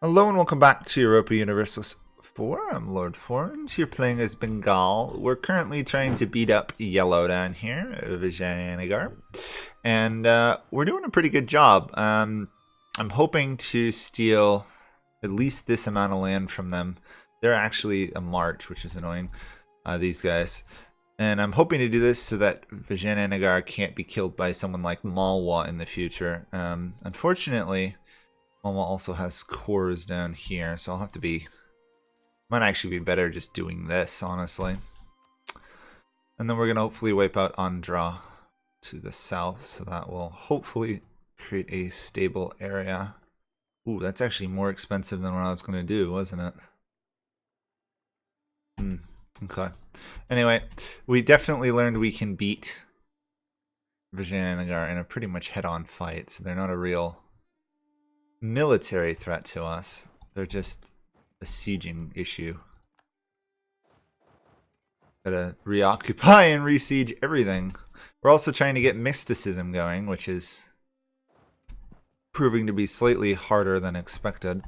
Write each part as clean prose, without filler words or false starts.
Hello and welcome back to Europa Universalis 4. I'm Lord Forwind, here playing as Bengal. We're currently trying to beat up Yellow down here, Vijayanagar. And we're doing a pretty good job. I'm hoping to steal at least this amount of land from them. They're actually a march, which is annoying, these guys. And I'm hoping to do this so that Vijayanagar can't be killed by someone like Malwa in the future. Unfortunately, Malwa also has cores down here, so I'll have to be... Might actually be better just doing this, honestly. And then we're going to hopefully wipe out Andhra to the south, so that will hopefully create a stable area. Ooh, that's actually more expensive than what I was going to do, wasn't it? Okay. Anyway, we definitely learned we can beat Vijayanagar in a pretty much head-on fight, so they're not a real military threat to us. They're just a sieging issue. Gotta reoccupy and resiege everything. We're also trying to get mysticism going, which is proving to be slightly harder than expected.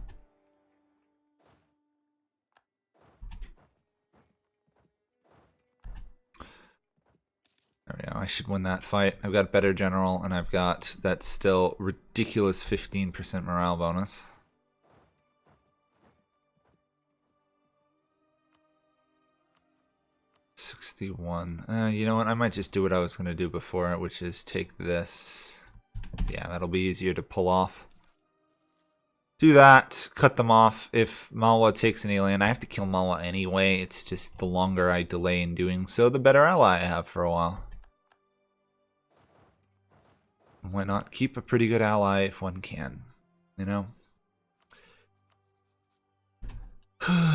There we go. I should win that fight. I've got a better general, and I've got that still ridiculous 15% morale bonus. $61. You know what? I might just do what I was going to do before, which is take this. Yeah, that'll be easier to pull off. Do that. Cut them off. If Malwa takes any land, I have to kill Malwa anyway. It's just the longer I delay in doing so, the better ally I have for a while. Why not keep a pretty good ally if one can, you know?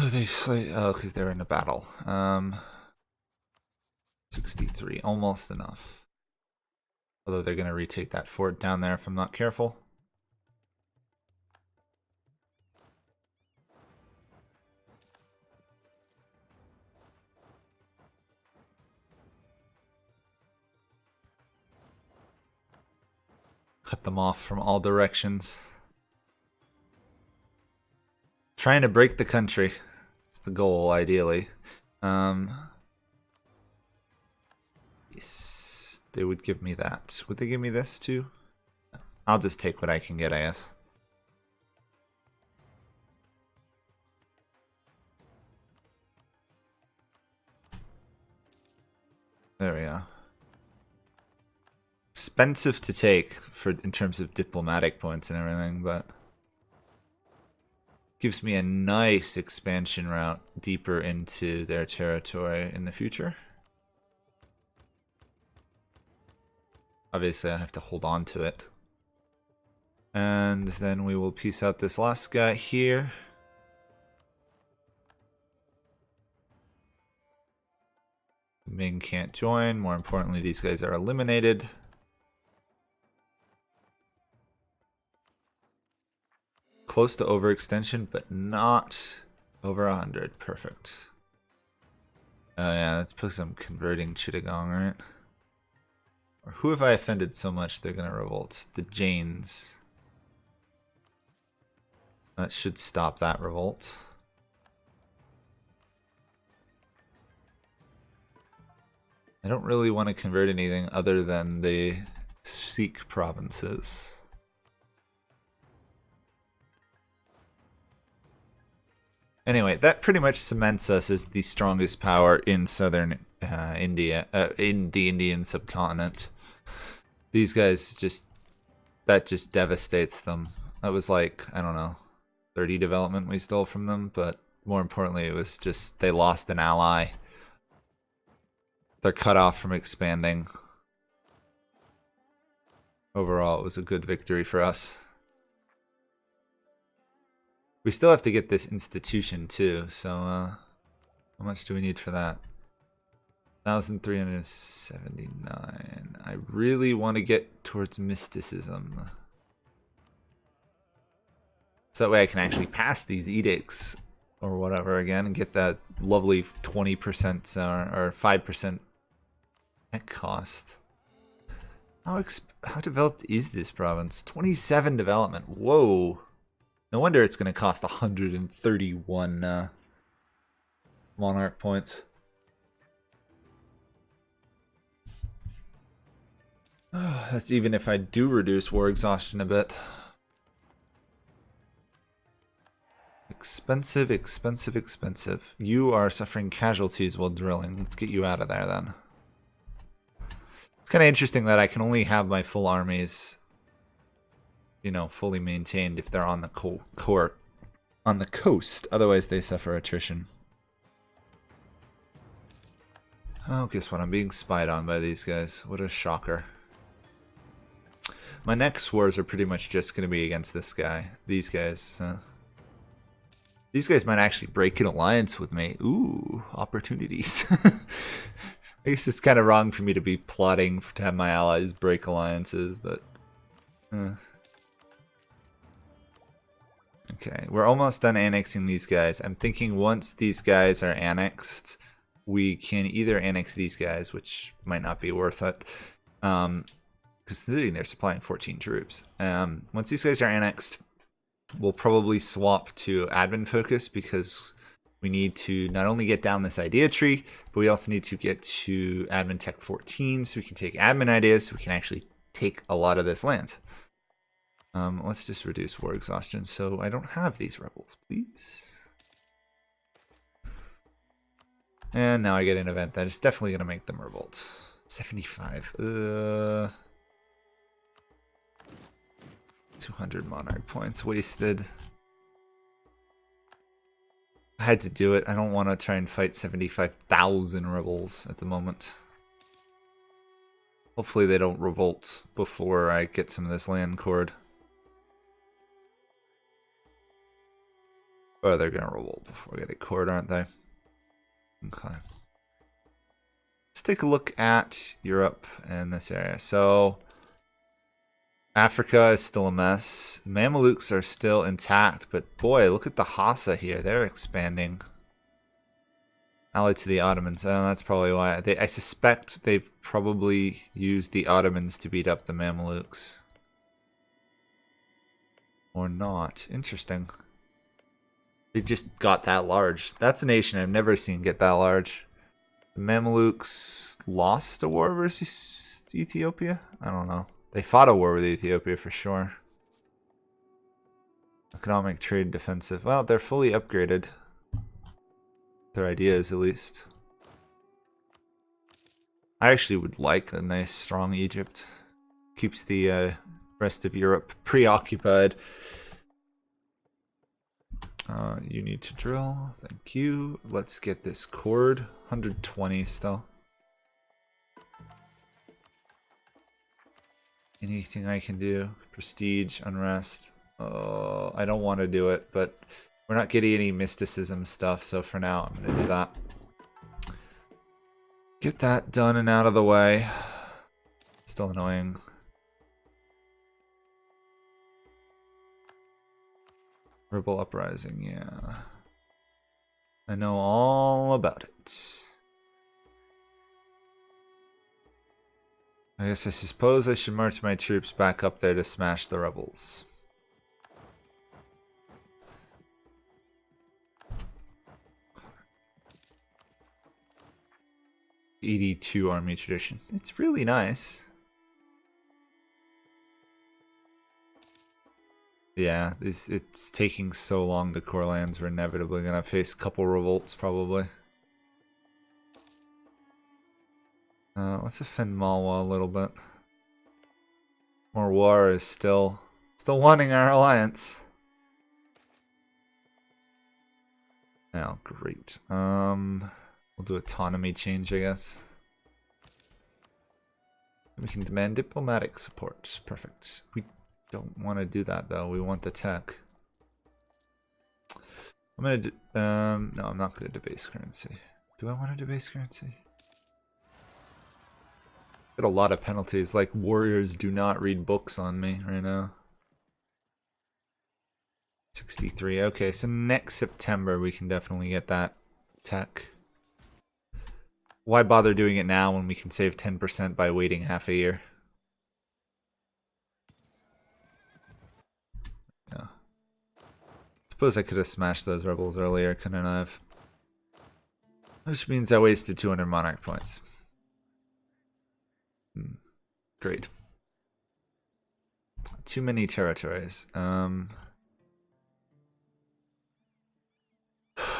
They've slayed... Oh, because they're in a battle. 63, almost enough. Although they're going to retake that fort down there if I'm not careful. Cut them off from all directions. Trying to break the country. It's the goal, ideally. Yes, they would give me that. Would they give me this too? I'll just take what I can get, I guess. There we go. Expensive to take for in terms of diplomatic points and everything, but gives me a nice expansion route deeper into their territory in the future. Obviously, I have to hold on to it. And then we will piece out this last guy here. Ming can't join. More importantly, these guys are eliminated. Close to overextension, but not over 100. Perfect. Oh yeah, let's put some converting Chittagong, right? Or who have I offended so much they're gonna revolt? The Jains. That should stop that revolt. I don't really want to convert anything other than the Sikh provinces. Anyway, that pretty much cements us as the strongest power in southern India, in the Indian subcontinent. These guys that just devastates them. That was like, I don't know, 30 development we stole from them, but more importantly, it was just they lost an ally. They're cut off from expanding. Overall, it was a good victory for us. We still have to get this institution too, so how much do we need for that? 1,379. I really want to get towards mysticism. So that way I can actually pass these edicts or whatever again and get that lovely 20% or 5% at cost. How developed is this province? 27 development. Whoa. No wonder it's going to cost 131 monarch points. That's even if I do reduce war exhaustion a bit. Expensive, expensive, expensive. You are suffering casualties while drilling. Let's get you out of there then. It's kind of interesting that I can only have my full armies, you know, fully maintained if they're on the on the coast. Otherwise, they suffer attrition. Oh, guess what? I'm being spied on by these guys. What a shocker. My next wars are pretty much just going to be against this guy. These guys. These guys might actually break an alliance with me. Ooh, opportunities. I guess it's kind of wrong for me to be plotting to have my allies break alliances, but... Okay, we're almost done annexing these guys. I'm thinking once these guys are annexed, we can either annex these guys, which might not be worth it, considering they're supplying 14 troops. Once these guys are annexed, we'll probably swap to admin focus because we need to not only get down this idea tree, but we also need to get to admin tech 14 so we can take admin ideas so we can actually take a lot of this land. Let's just reduce war exhaustion so I don't have these rebels, please. And now I get an event that is definitely going to make them revolt. 75. 200 monarch points wasted. I had to do it. I don't want to try and fight 75,000 rebels at the moment. Hopefully they don't revolt before I get some of this land cord. Oh, they're going to revolt before I get a cord, aren't they? Okay. Let's take a look at Europe and this area. So, Africa is still a mess. Mamelukes are still intact, but boy, look at the Hassa here. They're expanding. Allied to the Ottomans. Oh, that's probably why. I suspect they've probably used the Ottomans to beat up the Mamelukes. Or not. Interesting. They just got that large. That's a nation I've never seen get that large. The Mamelukes lost a war versus Ethiopia? I don't know. They fought a war with Ethiopia for sure. Economic, trade, defensive. Well, they're fully upgraded. Their ideas, at least. I actually would like a nice, strong Egypt. Keeps the rest of Europe preoccupied. You need to drill. Thank you. Let's get this cord. 120 still. Anything I can do? Prestige, unrest. Oh, I don't want to do it, but we're not getting any mysticism stuff, so for now I'm going to do that. Get that done and out of the way. Still annoying. Rebel Uprising, yeah. I know all about it. I suppose I should march my troops back up there to smash the rebels. '82 army tradition. It's really nice. Yeah, it's taking so long to core lands. We're inevitably gonna face a couple revolts probably. Let's offend Malwa a little bit. Morwar is still wanting our alliance. Oh, great. We'll do autonomy change, I guess. We can demand diplomatic support. Perfect. We don't want to do that though. We want the tech. I'm gonna do, no, I'm not gonna debase currency. Do I want to debase currency? Got a lot of penalties. Like warriors do not read books on me right now. 63. Okay, so next September we can definitely get that tech. Why bother doing it now when we can save 10% by waiting half a year? Yeah. Suppose I could have smashed those rebels earlier, couldn't I have? Which means I wasted 200 monarch points. Great. Too many territories.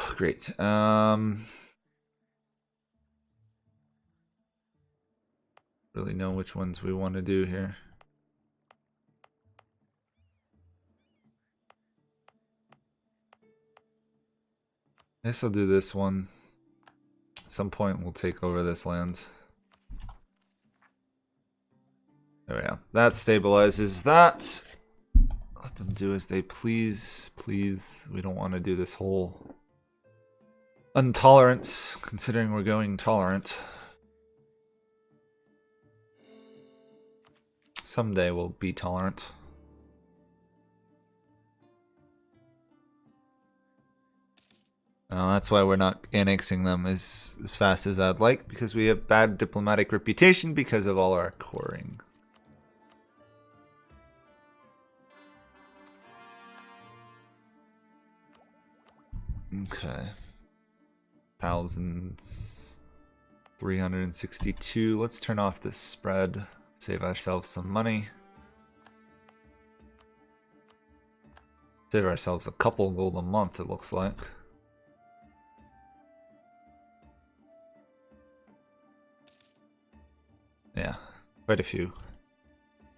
Great. Really know which ones we want to do here. I guess I'll do this one. At some point we'll take over this land. There we go. That stabilizes that. Let them do as they please, please. We don't want to do this whole intolerance, considering we're going tolerant. Someday we'll be tolerant. That's why we're not annexing them as fast as I'd like, because we have bad diplomatic reputation because of all our coring. Okay. 1,362. Let's turn off this spread. Save ourselves some money. Save ourselves a couple gold a month, it looks like. Yeah, quite a few.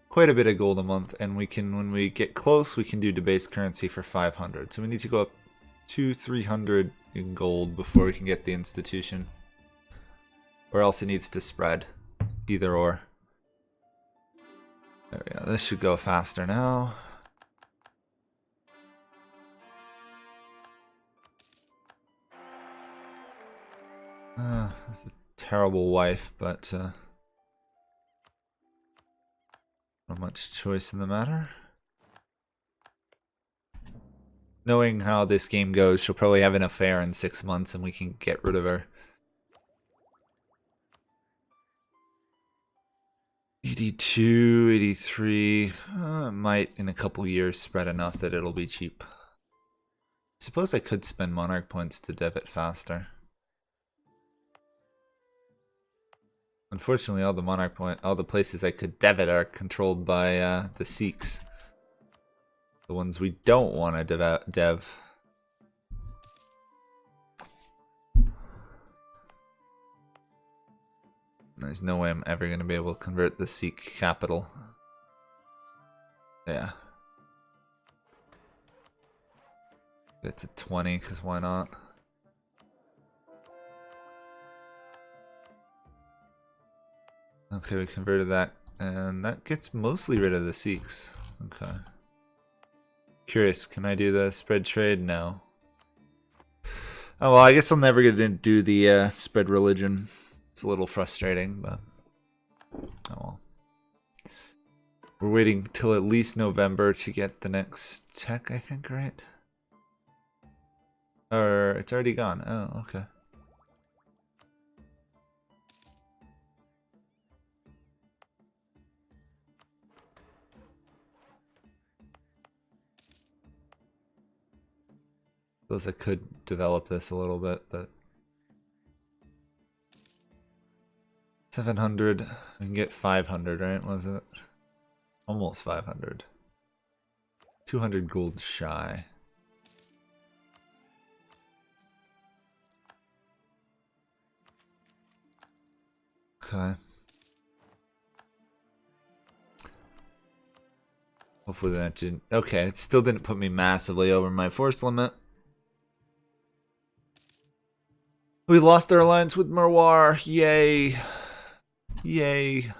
Quite a bit of gold a month, and we can, when we get close, we can do debased currency for 500. So we need to go up to 300 in gold before we can get the institution. Or else it needs to spread. Either or. There we go. This should go faster now. That's a terrible wife, but not much choice in the matter. Knowing how this game goes, she'll probably have an affair in 6 months and we can get rid of her. 82, 83, might in a couple years spread enough that it'll be cheap. Suppose I could spend monarch points to dev it faster. Unfortunately, all the places I could dev it are controlled by the Sikhs. The ones we don't want to dev. There's no way I'm ever going to be able to convert the Sikh capital. Yeah. Get to 20, because why not? Okay, we converted that, and that gets mostly rid of the Sikhs. Okay. Curious, can I do the spread trade? No. Oh, well, I guess I'm never going to do the spread religion. It's a little frustrating, but oh well. We're waiting till at least November to get the next tech, I think, right? Or it's already gone. Oh, okay. Suppose I could develop this a little bit, but 700. We can get 500, right? Was it? Almost 500. 200 gold shy. Okay. Hopefully that didn't... Okay, it still didn't put me massively over my force limit. We lost our alliance with Marwar. Yay. Yay.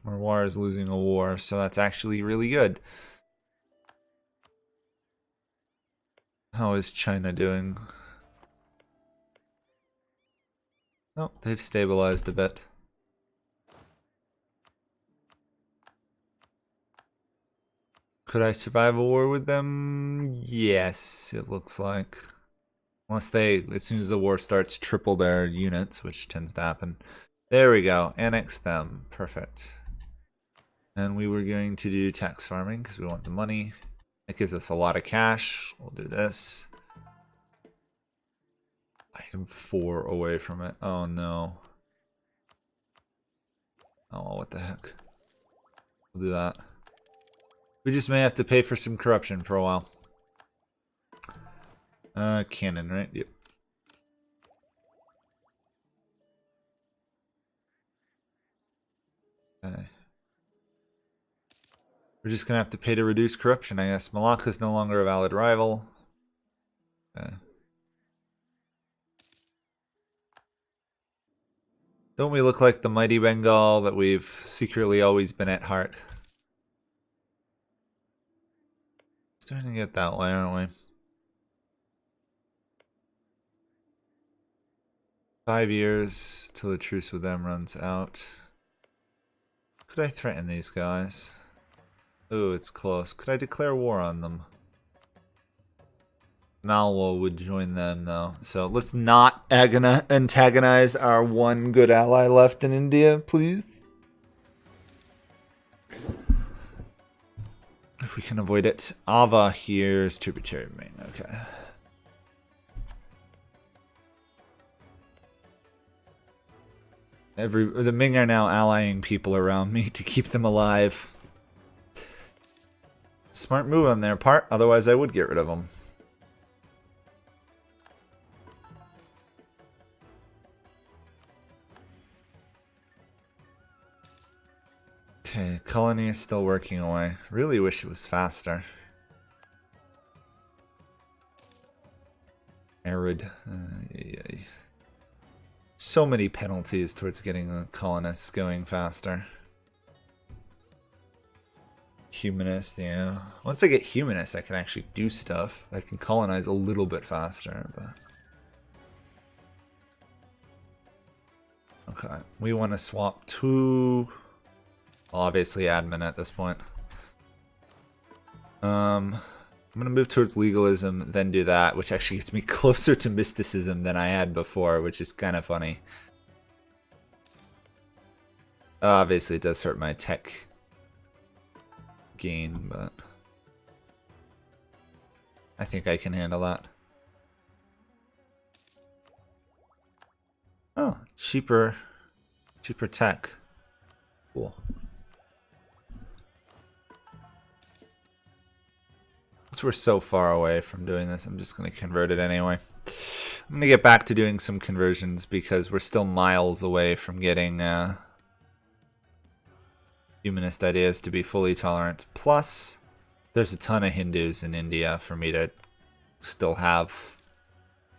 Marwar is losing a war, so that's actually really good. How is China doing? Oh, they've stabilized a bit. Could I survive a war with them? Yes, it looks like. Unless they, as soon as the war starts, triple their units, which tends to happen. There we go. Annex them. Perfect. And we were going to do tax farming because we want the money. That gives us a lot of cash. We'll do this. I am 4 away from it. Oh no. Oh, what the heck. We'll do that. We just may have to pay for some corruption for a while. Cannon, right? Yep. Okay. We're just gonna have to pay to reduce corruption, I guess. Malacca's no longer a valid rival. Okay. Don't we look like the mighty Bengal that we've secretly always been at heart? Starting to get that way, aren't we? 5 years till the truce with them runs out. Could I threaten these guys? Ooh, it's close. Could I declare war on them? Malwa would join them though. So let's not antagonize our one good ally left in India, please. If we can avoid it. Ava here's tributary main. Okay. The Ming are now allying people around me to keep them alive. Smart move on their part, otherwise I would get rid of them. Okay, colony is still working away. Really wish it was faster. Arid. So many penalties towards getting the colonists going faster. Humanist, yeah. Once I get humanist, I can actually do stuff. I can colonize a little bit faster, but... Okay, we want to swap to... obviously admin at this point. I'm gonna move towards legalism, then do that, which actually gets me closer to mysticism than I had before, which is kind of funny. Obviously it does hurt my tech gain, but I think I can handle that. Oh, cheaper tech. Cool. Since we're so far away from doing this, I'm just going to convert it anyway. I'm going to get back to doing some conversions because we're still miles away from getting humanist ideas to be fully tolerant. Plus, there's a ton of Hindus in India for me to still have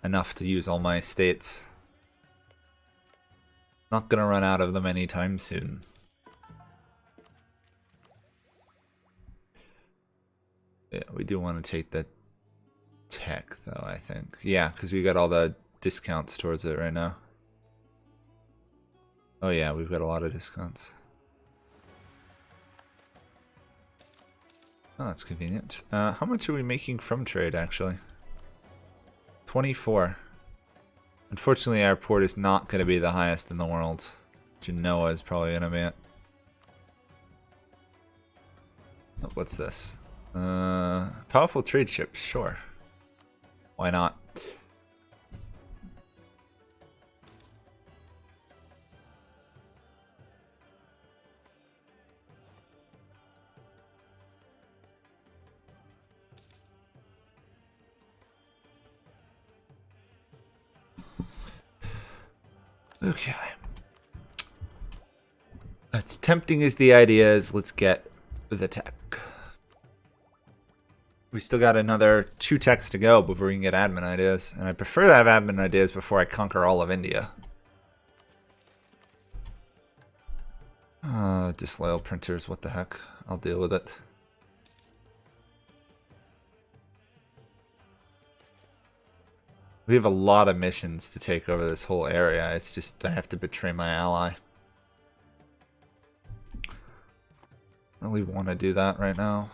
enough to use all my states. Not going to run out of them anytime soon. Yeah, we do want to take the tech, though, I think. Yeah, because we got all the discounts towards it right now. Oh yeah, we've got a lot of discounts. Oh, that's convenient. How much are we making from trade, actually? 24. Unfortunately, our port is not going to be the highest in the world. Genoa is probably going to be it. Oh, what's this? Powerful trade ships, sure. Why not? Okay. As tempting as the idea is, let's get the tech. We still got another 2 techs to go before we can get admin ideas. And I prefer to have admin ideas before I conquer all of India. Disloyal printers, what the heck. I'll deal with it. We have a lot of missions to take over this whole area. It's just I have to betray my ally. I really want to do that right now.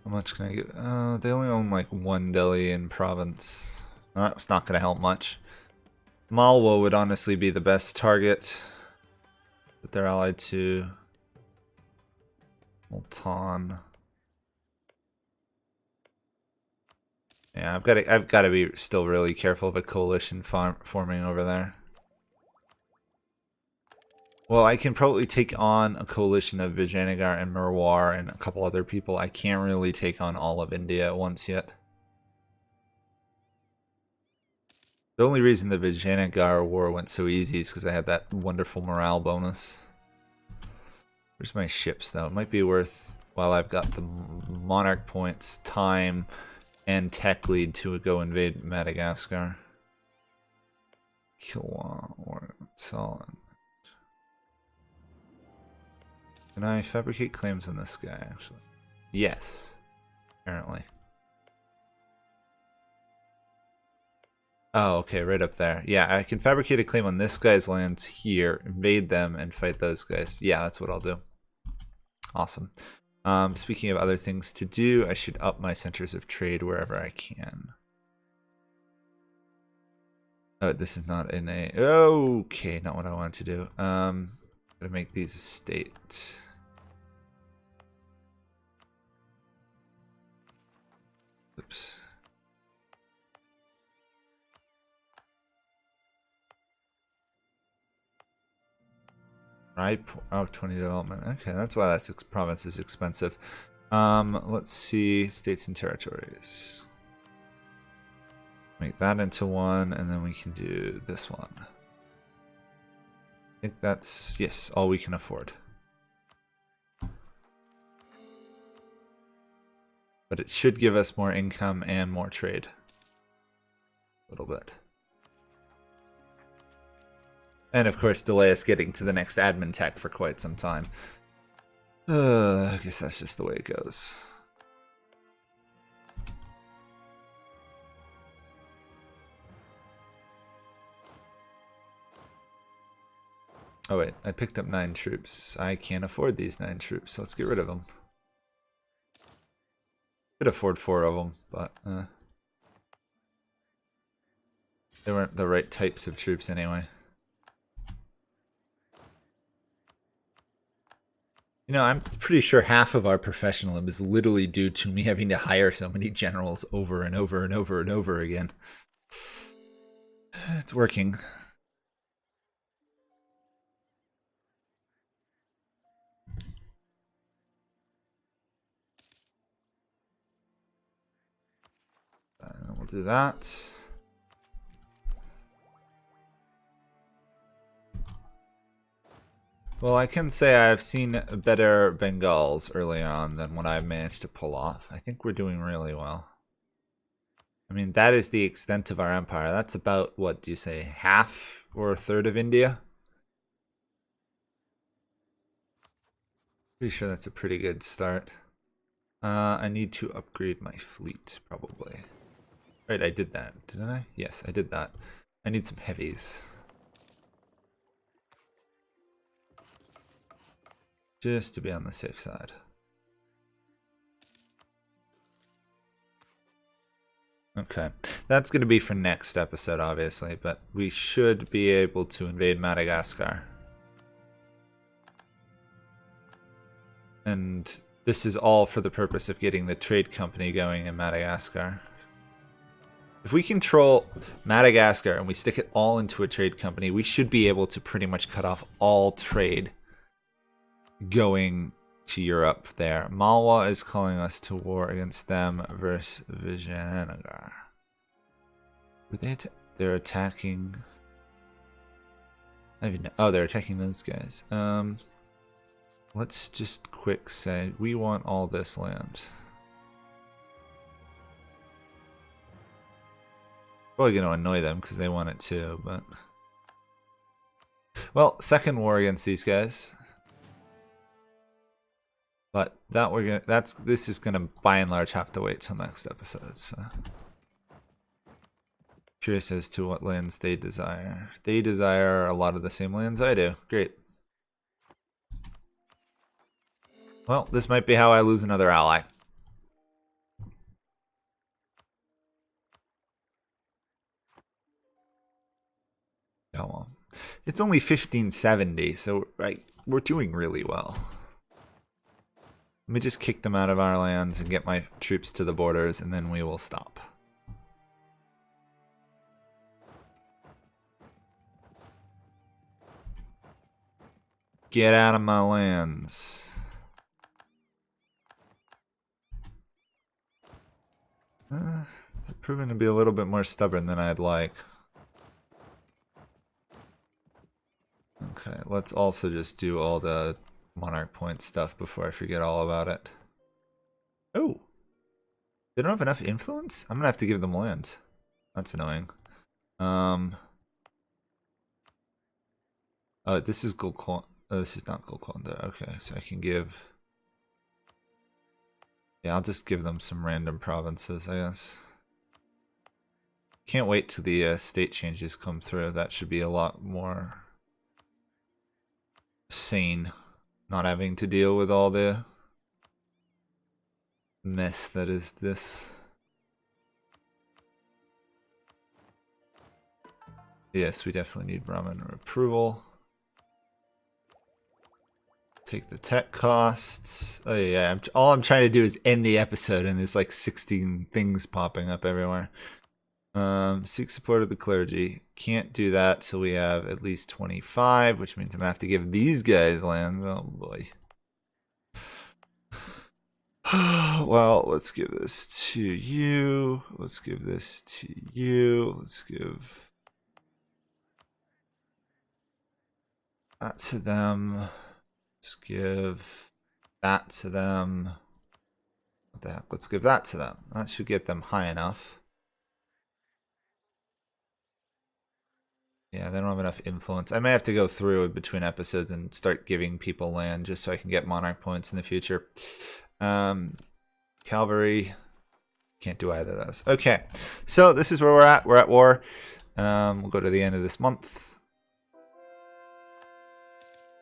How much can I get? They only own like 1 Delhi in province. That's not going to help much. Malwa would honestly be the best target, but they're allied to Multan. Yeah, I've got to be still really careful of a coalition forming over there. Well, I can probably take on a coalition of Vijayanagar and Merwar and a couple other people. I can't really take on all of India at once yet. The only reason the Vijayanagar war went so easy is because I had that wonderful morale bonus. Where's my ships, though? It might be worth, while I've got the monarch points, time, and tech lead to go invade Madagascar. Kilwa or Solid. Can I fabricate claims on this guy, actually? Yes, apparently. Oh, okay, right up there. Yeah, I can fabricate a claim on this guy's lands here, invade them, and fight those guys. Yeah, that's what I'll do. Awesome. Speaking of other things to do, I should up my centers of trade wherever I can. Oh, this is not in a... Okay, not what I wanted to do. Gotta make these a state. Oops. Right, oh, 20 development. Okay, that's why that province is expensive. Let's see, states and territories. Make that into one, and then we can do this one. I think that's, yes, all we can afford. But it should give us more income and more trade. A little bit. And of course, delay us getting to the next admin tech for quite some time. I guess that's just the way it goes. Oh wait, I picked up 9 troops. I can't afford these 9 troops, so let's get rid of them. Could afford 4 of them, but they weren't the right types of troops anyway. You know, I'm pretty sure half of our professionalism is literally due to me having to hire so many generals over and over and over and over again. It's working. We'll do that. Well, I can say I've seen better Bengals early on than what I've managed to pull off. I think we're doing really well. I mean, that is the extent of our empire. That's about, what do you say, half or a third of India? Pretty sure that's a pretty good start. I need to upgrade my fleet, probably. Right, I did that, didn't I? Yes, I did that. I need some heavies. Just to be on the safe side. Okay, that's going to be for next episode, obviously, but we should be able to invade Madagascar. And this is all for the purpose of getting the trade company going in Madagascar. If we control Madagascar and we stick it all into a trade company, we should be able to pretty much cut off all trade going to Europe there. Malwa is calling us to war against them versus Vijayanagar. They're attacking... Oh, they're attacking those guys. Let's just quick say, we want all this land. Probably going to annoy them because they want it too, but... Well, second war against these guys. But this is gonna by and large have to wait till next episode, so. Curious as to what lands they desire. They desire a lot of the same lands I do. Great. Well, this might be how I lose another ally. It's only 1570, so we're doing really well. Let me just kick them out of our lands and get my troops to the borders, and then we will stop. Get out of my lands. They're proving to be a little bit more stubborn than I'd like. Okay, let's also just do all the monarch point stuff before I forget all about it. Oh! They don't have enough influence? I'm gonna have to give them land. That's annoying. This is Golconda. Oh, this is not Golconda. Okay, so I can give... Yeah, I'll just give them some random provinces, I guess. Can't wait till the state changes come through. That should be a lot more sane. Not having to deal with all the mess that is this. Yes, we definitely need Brahmin approval. Take the tech costs. Oh yeah, all I'm trying to do is end the episode, and there's like 16 things popping up everywhere. Seek support of the clergy. Can't do that till we have at least 25, which means I'm gonna have to give these guys lands. Oh boy. Well, let's give this to you. Let's give this to you. Let's give that to them. Let's give that to them. What the heck? Let's give that to them. That should get them high enough. Yeah, they don't have enough influence. I may have to go through between episodes and start giving people land just so I can get monarch points in the future. Cavalry. Can't do either of those. Okay, so this is where we're at. We're at war. We'll go to the end of this month.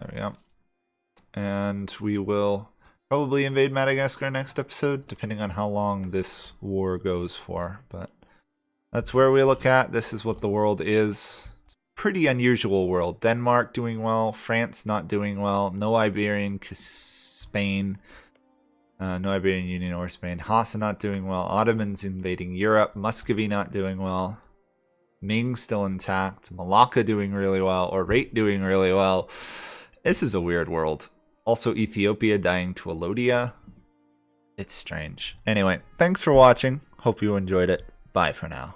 There we go. And we will probably invade Madagascar next episode, depending on how long this war goes for. But that's where we look at. This is what the world is. Pretty unusual world. Denmark doing well, France not doing well, no Iberian Spain, no Iberian Union or Spain, Hassa not doing well, Ottomans invading Europe, Muscovy not doing well, Ming still intact, Malacca doing really well, Orate doing really well. This is a weird world. Also Ethiopia dying to Alodia. It's strange. Anyway, thanks for watching. Hope you enjoyed it. Bye for now.